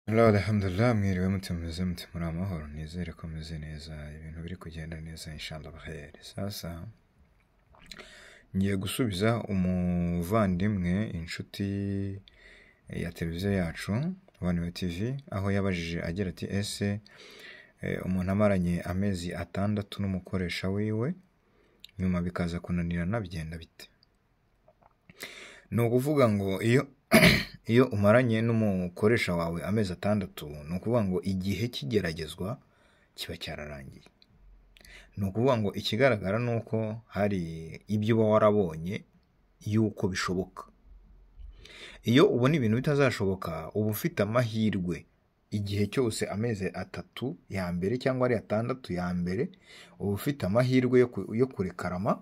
Hello, alhamdulillah, mwiriwe mutemeze muri amahoro, nizere ko meze neza, ibintu biri kugenda neza inshallah khair. Sasa ngiye gusubiza umuvandimwe inshuti ya televiziyo yacu One TV, aho yabajije agira ati ese umuntu amaranye amezi 6 n'umukoresha wiwe nyuma bikaza kunanirana bigenda bite? No kuvuga ngo iyo umaranye n'umukoresha wawe amezi 6, no kuvuga ngo igihe kigeragezwa kiba cyararangiye. No kuvuga ngo ikigaragara nuko hari ibyo uba warabonye yuko bishoboka. Iyo ubona ibintu bitazashoboka, uba ufite amahirwe igihe cyose amezi 3 ya mbere cyangwa ari 6 ya mbere, uba ufite amahirwe yo kurekarama.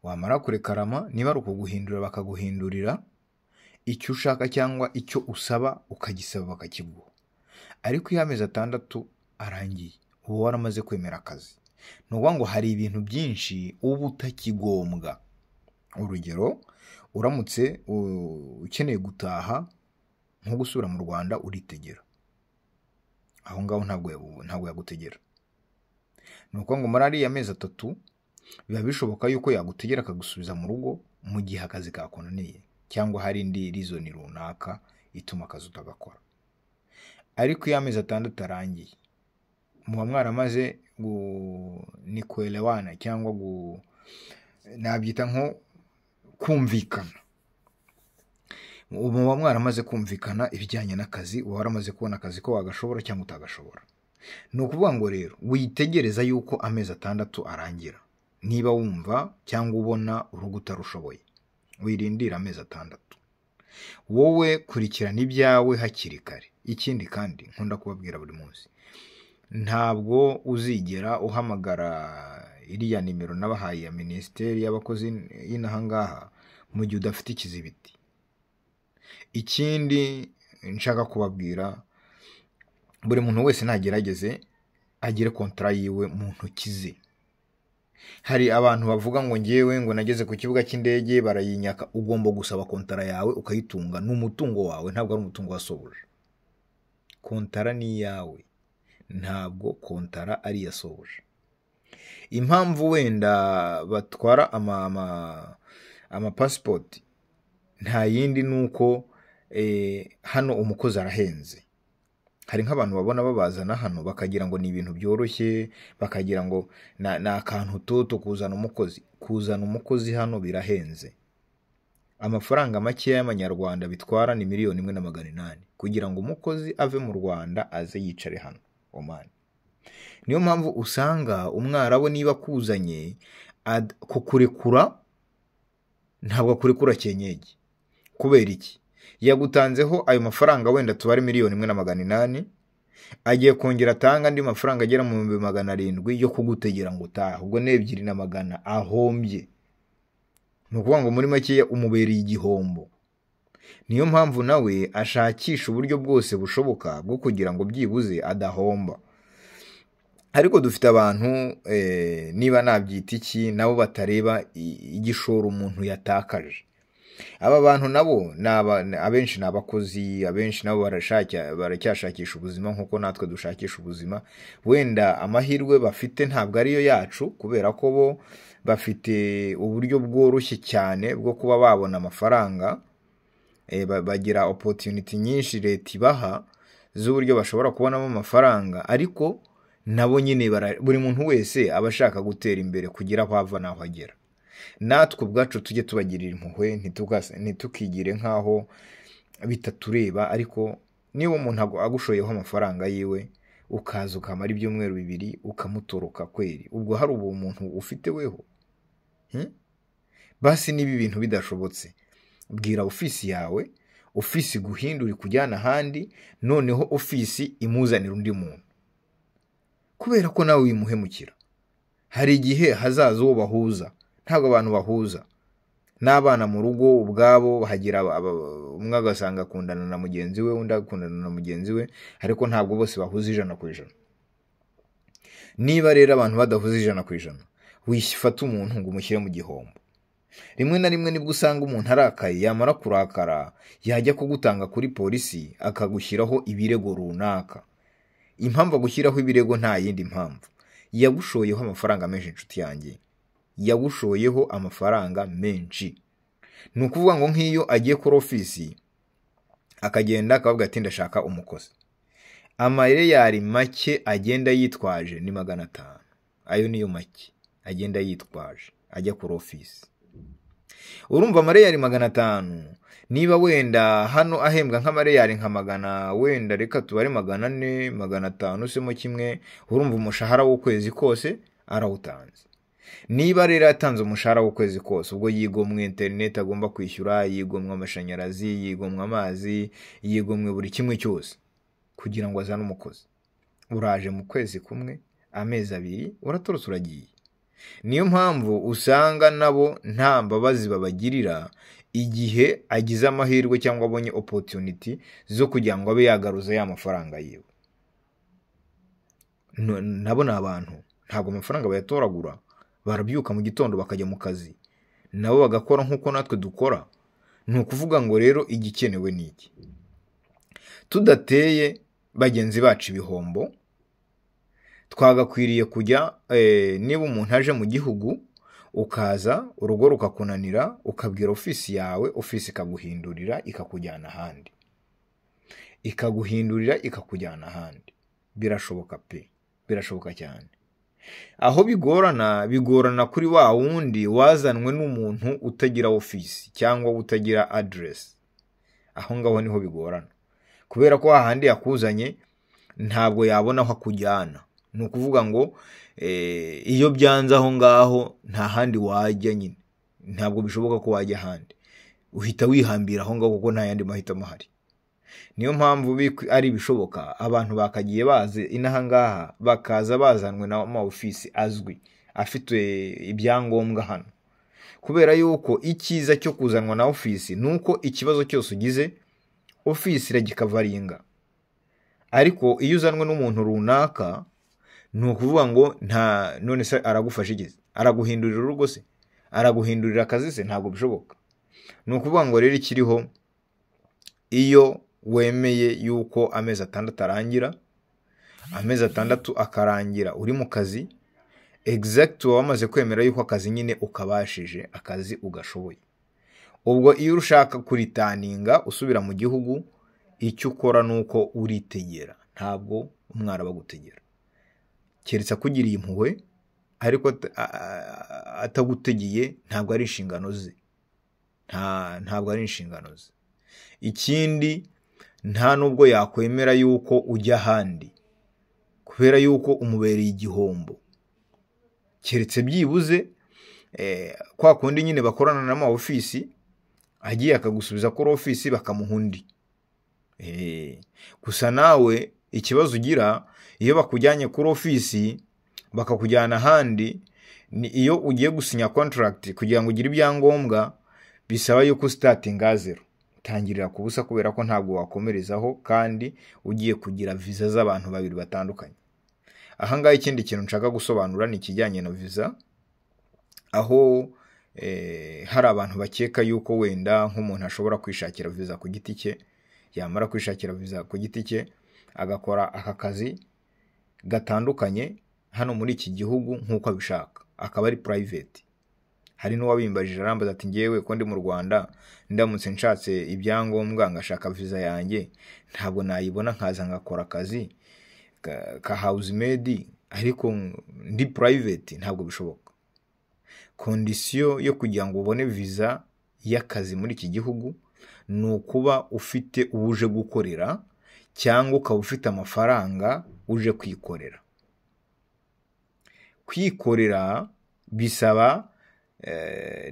Wamara kurekarama, niba ari ukuguhindurira bakaguhindurira icyo ushaka cyangwa icyo usaba ukagisaba bakakiguha. Ariko iyo amezi 6 arangiye, uba waramaze kwemera akazi. No kuvuga ngo hari ibintu byinshi uba utakigombwa. Urugero, uramutse ukeneye gutaha nko gusubira mu Rwanda uritegera. Aho ngaho ntabwo yagutegera. No kuvuga ngo muri ariya mezi 3 biba bishoboka yuko yagutegera akagusubiza mu rugo mu gihe akazi kakunaniye, cyangwa hari indi reason runaka ituma akazi utagakora. Ariko iyo amezi 6 arangiye, muba mwaramaze ni kuelewana cyangwa nabyita nko kumvikana. Muba mwaramaze kumvikana ibijyanye n'akazi, uba waramaze kubona akazi ko wagashobora cyangwa utagashobora. Ni ukuvuga ngo rero witegereza yuko amezi 6 arangira. Niba wumva cyangwa ubona urugo utarushoboye, wirindira amezi 6. Wowe kurikirana ibyawe hakiri kare. Ikindi kandi nkunda kubabwira buri munsi, ntabwo uzigera uhamagara iriya nimero nabahaye ya Minisiteri y'Abakozi y'inaha ngaha mu gihe udafite ikizibiti. Ikindi nshaka kubabwira, buri muntu wese nagerageze agire kontra yiwe mu ntoki ze. Hari abantu bavuga ngo ngewe ngo nageze ku kibuga cy'indege barayinyaka. Ugomba gusaba kontara yawe ukayitunga. N'umutungo wawe, ntabwo ari umutungo wasohoje. Kontara ni yawe, ntabwo kontara ari yasohoje. Impamvu wenda batwara ama passport nta yindi nuko hano umukozi arahenze. Hari nk'abantu babona babazana hano bakagira ngo ni ibintu byoroshye, bakagira ngo na akantu toto kuzana umukozi. Kuzana umukozi hano birahenze. Amafaranga make y'amanyarwanda bitwara ni 1,800,000 kugira ngo umukozi ave mu Rwanda aze yicare hano Oman. Niyo mpamvu usanga umwarabu niba kuzanye kukurekura, ntabwo kurekura cyenyegi. Kubera iki? Yagutanzeho ayo mafaranga wenda tubare 1,800,000, agiye kongera atanga andi mafaranga agera mu 700,000 yo kugutegera ngo utaha. Ubwo ne 2,magana ahombye. No kuvuga ngo muri make umubereye igihombo. Niyo mpamvu nawe ashakisha uburyo bwose bushoboka bwo kugira ngo byibuze adahomba. Ariko dufite abantu niba nabyita iki, nabo batareba igishoro umuntu yatakaje. Aba bantu nabo abenshi n'abakozi, abenshi nabo baracyashakisha ubuzima nkuko natwe dushakisha ubuzima. Wenda amahirwe bafite ntabwo ariyo yacu, kubera ko bo bafite uburyo bworoshye cyane bwo kuba babona amafaranga. Bagira opportunity nyinshi leta ibaha z'uburyo bashobora kubonamo amafaranga. Ariko nabo nyine buri muntu wese abashaka gutera imbere kugira aho ava naho agera. Natwe ubwacu tujye tubagirira impuhwe, ntitukigire nkaho bitatureba. Ariko niba umuntu agushoyeho amafaranga yiwe ukaza ukamara ibyumweru 2 ukamutoroka kweri, ubwo hari ubu umuntu ufite weho? Basi niba ibintu bidashobotse, bwira ofisi yawe, ofisi guhindura kujyana ahandi, noneho ofisi imuzanira undi muntu. Kubera ko nawe wimuhemukira. Hari igihe hazaza uwo bahuza. Ntabwo abantu bahuza. N'abana mu rugo ubwabo hagira umwe agasanga akundana na mugenzi we, undi akundana na mugenzi we, ariko ntabwo bose bahuza 100%. Niba rero abantu badahuza 100%, wifata umuntu ngo umushyire mu gihombo. rimwe na rimwe nibwo usanga umuntu arakaye, yamara kurakara yajya kugutanga kuri polisi akagushyiraho ibirego runaka. Impamvu agushyiraho ibirego nta yindi mpamvu, yagushoyeho amafaranga menshi inshuti yanjye, yagushoyeho amafaranga menshi. Ni ukuvuga ngo nk'iyo agiye kuri ofisi akagenda akavuga ati ndashaka umukozi, amareyari make agenda yitwaje ni 500. Ayo niyo make agenda yitwaje ajya kuri ofisi. Urumva amareyari 500, niba wenda hano ahembwa nk'amareyari nka 100, wenda reka tubare 400, 500 semo kimwe, urumva umushahara w'ukwezi kose arawutanze. Niba rero yatanze umushahara w'ukwezi kose, ubwo yigomwe internet agomba kwishyura, yigomwe amashanyarazi, yigomwe amazi, yigomwe buri kimwe cyose kugira ngo azane umukozi. Uraje mu kwezi kumwe, amezi 2 uratorotse uragiye. Niyo mpamvu usanga nabo nta mbabazi babagirira igihe agize amahirwe cyangwa abonye opportunity zo kugira ngo abe yagaruza ya mafaranga yiwe. Nabo ni abantu, ntabwo amafaranga bayatoragura, barabyuka mu gitondo bakajya mu kazi, nabo bagakora nk'uko natwe dukora. Ni ukuvuga ngo rero igikenewe ni iki? Tudateye bagenzi bacu ibihombo, twagakwiriye kujya niba umuntu aje mu gihugu ukaza urugo rukakunanira, ukabwira ofisi yawe, ofisi ikaguhindurira ikakujyana ahandi, birashoboka pe, birashoboka cyane. Aho bigorana kuri wa wundi wazanwe n'umuntu utagira ofisi cyangwa utagira address. Aho ngaho niho bigorana, kubera ko ahandi yakuzanye ntabwo yabona aho akujyana. Ni ukuvuga ngo iyo byanze aho ngaho nta handi wajya nyine, ntabwo bishoboka ko wajya ahandi, uhita wihambira aho ngaho kuko nta yandi mahitamo ahari. Niyo mpamvu ari bishoboka abantu bakagiye baze inaha ngaha, bakaza bazanwe na ofisi azwi afite ibyangombwa hano, kubera yuko icyiza cyo kuzanwa na ofisi nuko ikibazo cyose ugize ofisi iragikavaringa. Ariko iyo uzanwe n'umuntu runaka, ni ukuvuga ngo none se aragufasha igeze, araguhindurira urugo se, araguhindurira akazi se? Ntabwo bishoboka. Ni ukuvuga ngo rero ikiriho, iyo wemeye yuko amezi 6 arangira, amezi 6 akarangira uri mu kazi exact, wamaze kwemera yuko akazi nyine ukabashije, akazi ugashoboye, ubwo iyo ushaka kuritaninga usubira mu gihugu, icyo ukora nuko uritegera, ntabwo umwara bagutegera. Keretse akugiriye impuhwe, ariko atagutegeye ntabwo ari inshingano ze, ntabwo ari inshingano ze. Ikindi, nta nubwo yakwemera yuko ujya ahandi, kubera yuko umubereye igihombo. Keretse byibuze kwa kundi nyine bakorana n'ama ofisi, agiye akagusubiza kuri ofisi bakamuha undi. Gusa nawe ikibazo ugira iyo bakujyanye kuri ofisi bakakujyana ahandi, ni iyo ugiye gusinya contract kugira ngo ugire ibyangombwa, bisaba yuko starting azero, tangirira ku busa, kubera ko ntabwo wakomerezaho kandi ugiye kugira visa z'abantu babiri batandukanye. Aha ngaha ikindi kintu nshaka gusobanura ni ikijyanye na visa, aho hari abantu bakeka yuko wenda nk'umuntu ashobora kwishakira visa ku giti cye, yamara kwishakira visa ku giti cye agakora aka kazi gatandukanye hano muri iki gihugu nk'uko abishaka, akaba ari private. Hari n'uwabimbajije arambaza ati ngewe ko ndi mu Rwanda, ndamutse nshatse ibyangombwa ngashaka visa yanjye, ntabwo nayibona nkaza ngakora akazi ka housemaid ariko ndi private? Ntabwo bishoboka. Kondisiyo yo kugira ngo ubone visa y'akazi muri iki gihugu ni ukuba ufite uje gukorera, cyangwa ukaba ufite amafaranga uje kwikorera. Kwikorera bisaba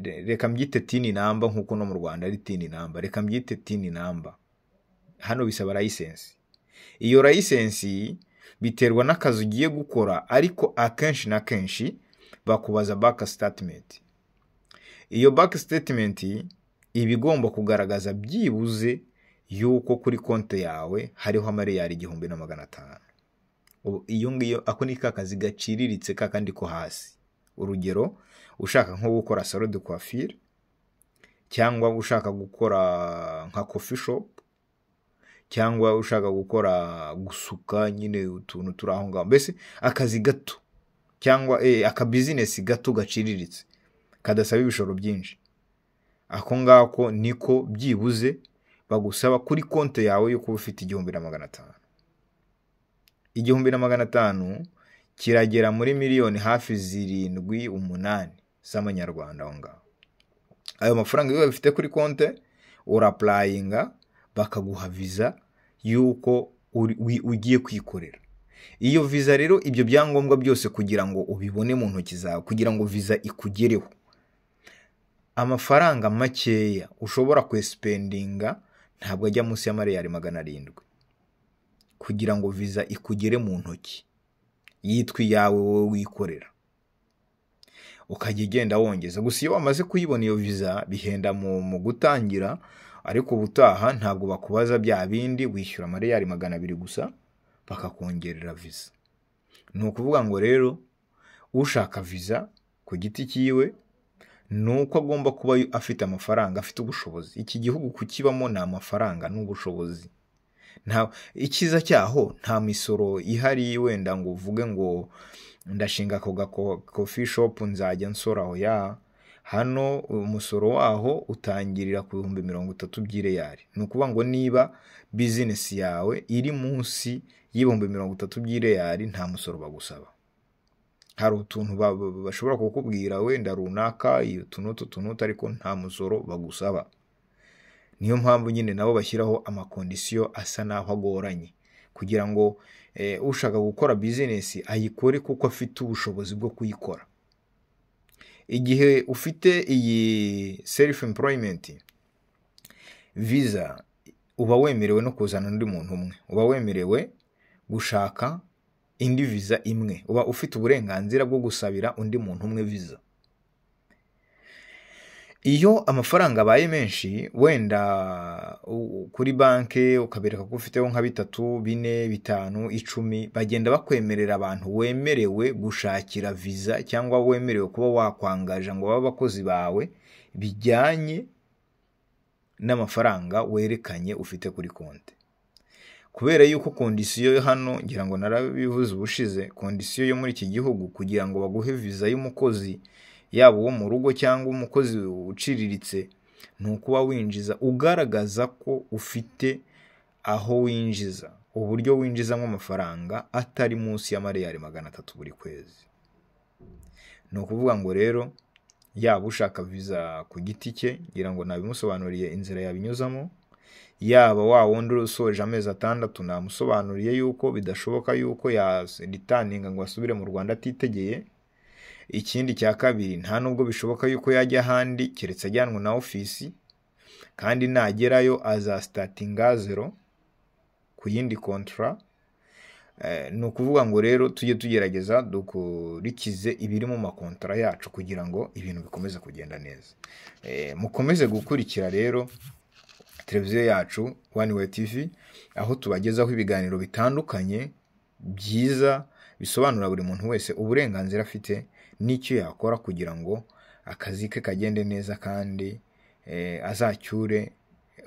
reka mbyite tini namba, nkuko no mu Rwanda ari tini namba, reka mbyite tini namba. Hano bisaba license. Iyo license biterwa n'akazi ugiye gukora, ariko akenshi na kenshi bakubaza back statement. Iyo back statement iba igomba kugaragaza byibuze yuko kuri konti yawe hariho amareyari 1500. Iyo ngiyo ako ni kakazi gaciriritse kakandi ko hasi. Urugero, ushaka nko gukora salon de coiffure cyangwa ushaka gukora nka coffee shop, cyangwa ushaka gukora gusuka nyine utuntu turi aho ngaho, mbese akazi gato cyangwa aka business gato gaciriritse kadasaba ibishoro byinshi, ako ngako niko byibuze bagusaba kuri konti yawe yo kuba ufite 1,500. 1,500 kiragera muri miliyoni hafi 7-8 z'amanyarwanda aho ngaho. Ayo mafaranga iyo bafite kuri konti uraplayinga bakaguha visa yuko ugiye kwikorera. Iyo visa rero ibyo byangombwa byose kugira ngo ubibone mu ntoki zawe, kugira ngo visa ikugereho, amafaranga makeya ushobora kwespendinga ntabwo ajya munsi y'amariyari 700 kugira ngo visa ikugere mu ntoki yitwi yawe wowe wikorera, ukajya igenda wongeza. Gusa iyo wamaze kuyibona iyo visa bihenda mu gutangira, ariko ubutaha ntabwo bakubaza bya bindi wishyura amariyari 200 gusa bakakongerera visa. Ni ukuvuga ngo rero ushaka visa ku giti cyiwe nuko agomba kuba afite amafaranga, afite ubushobozi. Iki gihugu kukibamo ni amafaranga n'ubushobozi. Ikiza cyaho nta misoro ihari wenda ngo uvuge ngo ndashinga ako coffee shop nzajya nsoraho ya hano. Umusoro waho utangirira ku 30,000 by'ireyari. Ni ukuvuga ngo niba business yawe iri munsi y'30,000 by'ireyari nta musoro bagusaba. Hari utuntu bashobora kukubwira wenda runaka utuntu ariko nta musoro bagusaba. Niyo mpamvu nyine nabo bashyiraho amakondisiyo asa naho agoranye kugira ngo ushaka gukora business ayikore kuko afite ubushobozi bwo kuyikora. Igihe ufite iyi self employment visa uba wemerewe no kuzana undi muntu umwe, uba wemerewe gushaka indi visa imwe, uba ufite uburenganzira bwo gusabira undi muntu umwe visa. Iyo amafaranga abaye menshi wenda kuri banke ukabereka ko ufiteho nka 3, 4, 5, 10 bagenda bakwemerera abantu wemerewe gushakira visa cyangwa wemerewe kuba wakwangaje ngo baba abakozi bawe bijyanye n'amafaranga werekanye ufite kuri konti. Kubera yuko kondisiyo hano ngira ngo narabivuze ubushize, kondisiyo yo muri iki gihugu kugira ngo baguhe visa y'umukozi yaba uwo mu rugo cyangwa umukozi uciriritse ni ukuba winjiza ugaragaza ko ufite aho winjiza, uburyo winjizamo amafaranga atari munsi y'amariyari 300 buri kwezi. Ni ukuvuga ngo rero yaba ushaka visa ku giti cye ngira ngo nabimusobanuriye inzira yabinyuzamo, yaba wa wundi usoje amezi 6 namusobanuriye yuko bidashoboka yuko yaritaninga ngo asubire mu Rwanda atitegeye. Ikindi cya kabiri nta nubwo bishoboka yuko yajya ahandi keretse ajyanwe na ofisi, kandi nagerayo aza startinga 0 ku yindi kontra. Ni ukuvuga ngo rero tujye tugerageza dukurikize ibiri mu makontra yacu kugira ngo ibintu bikomeze kugenda neza. Mukomeze gukurikira rero televiziyo yacu One Way TV, aho tubagezaho ibiganiro bitandukanye byiza bisobanura buri muntu wese uburenganzira afite n'icyo yakora kugira ngo akazi ke kagende neza kandi azacyure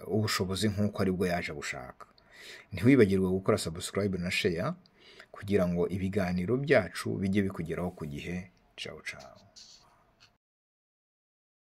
ubushobozi nk'uko aribwo yaje gushaka. Ntiwibagirwe gukora subscribe na share kugira ngo ibiganiro byacu bijye bikugeraho ku gihe. Ciao ciao.